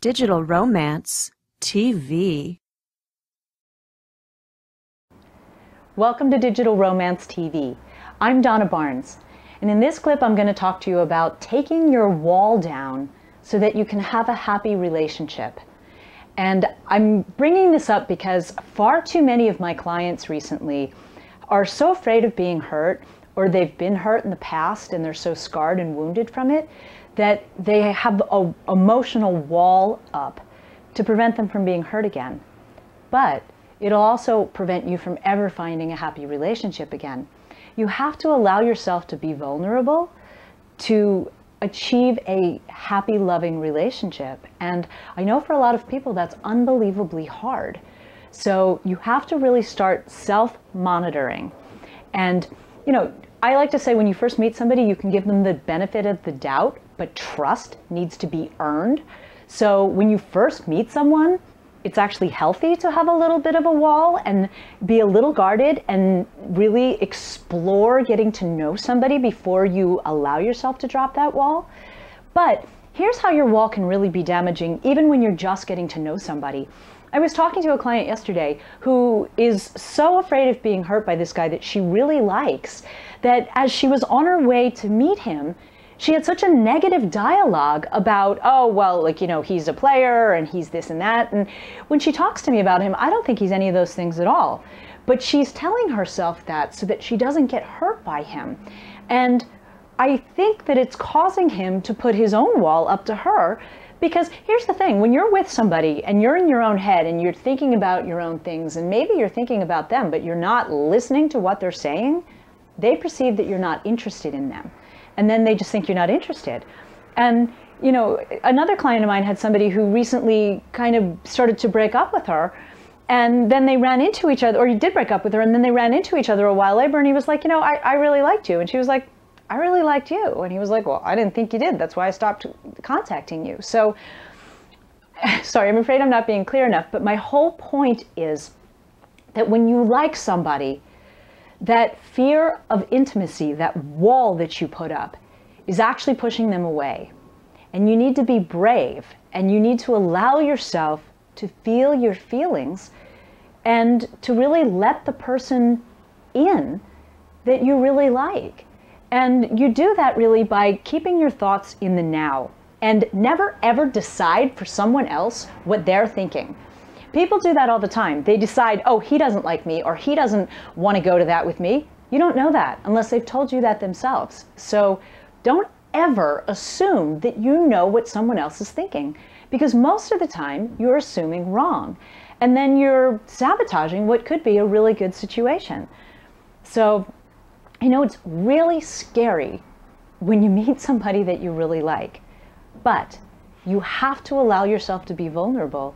Digital Romance TV. Welcome to Digital Romance TV. I'm Donna Barnes, and in this clip I'm going to talk to you about taking your wall down so that you can have a happy relationship. And I'm bringing this up because far too many of my clients recently are so afraid of being hurt, or they've been hurt in the past and they're so scarred and wounded from it, that they have an emotional wall up to prevent them from being hurt again. But it'll also prevent you from ever finding a happy relationship again. You have to allow yourself to be vulnerable to achieve a happy, loving relationship. And I know for a lot of people that's unbelievably hard. So you have to really start self-monitoring. And, you know, I like to say when you first meet somebody, you can give them the benefit of the doubt, but trust needs to be earned. So when you first meet someone, it's actually healthy to have a little bit of a wall and be a little guarded and really explore getting to know somebody before you allow yourself to drop that wall. But here's how your wall can really be damaging even when you're just getting to know somebody. I was talking to a client yesterday who is so afraid of being hurt by this guy that she really likes, that as she was on her way to meet him, she had such a negative dialogue about, oh, well, like, you know, he's a player and he's this and that. And when she talks to me about him, I don't think he's any of those things at all. But she's telling herself that so that she doesn't get hurt by him. And I think that it's causing him to put his own wall up to her. Because here's the thing, when you're with somebody and you're in your own head and you're thinking about your own things, and maybe you're thinking about them, but you're not listening to what they're saying, they perceive that you're not interested in them. And then they just think you're not interested. And, you know, another client of mine had somebody who recently kind of started to break up with her. And then they ran into each other, or he did break up with her, and then they ran into each other a while later, and he was like, you know, I really liked you. And she was like, I really liked you. And he was like, well, I didn't think you did. That's why I stopped contacting you. So, sorry, I'm afraid I'm not being clear enough. But my whole point is that when you like somebody, that fear of intimacy, that wall that you put up, is actually pushing them away. And you need to be brave, and you need to allow yourself to feel your feelings and to really let the person in that you really like. And you do that really by keeping your thoughts in the now and never ever decide for someone else what they're thinking. People do that all the time. They decide, oh, he doesn't like me, or he doesn't want to go to that with me. You don't know that unless they've told you that themselves. So don't ever assume that you know what someone else is thinking, because most of the time you're assuming wrong. And then you're sabotaging what could be a really good situation. So, you know, it's really scary when you meet somebody that you really like, but you have to allow yourself to be vulnerable,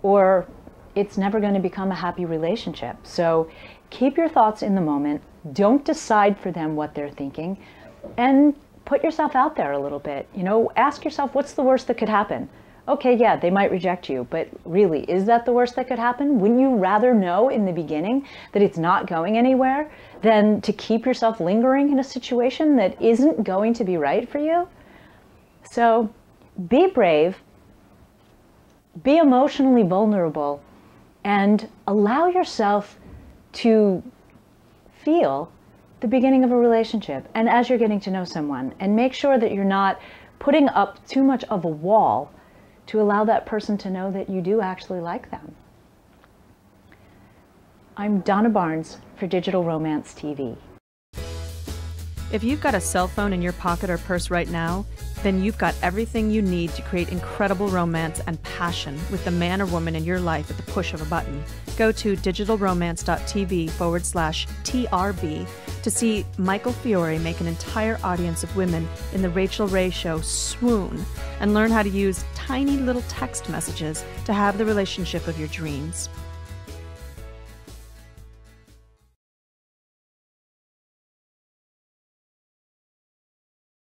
or it's never going to become a happy relationship. So keep your thoughts in the moment. Don't decide for them what they're thinking, and put yourself out there a little bit. You know, ask yourself, what's the worst that could happen? Okay, yeah, they might reject you, but really, is that the worst that could happen? Wouldn't you rather know in the beginning that it's not going anywhere than to keep yourself lingering in a situation that isn't going to be right for you? So be brave, be emotionally vulnerable, and allow yourself to feel the beginning of a relationship and as you're getting to know someone. And make sure that you're not putting up too much of a wall to allow that person to know that you do actually like them. I'm Donna Barnes for Digital Romance TV. If you've got a cell phone in your pocket or purse right now, then you've got everything you need to create incredible romance and passion with the man or woman in your life at the push of a button. Go to digitalromance.tv/TRB to see Michael Fiore make an entire audience of women in The Rachel Ray Show swoon and learn how to use tiny little text messages to have the relationship of your dreams.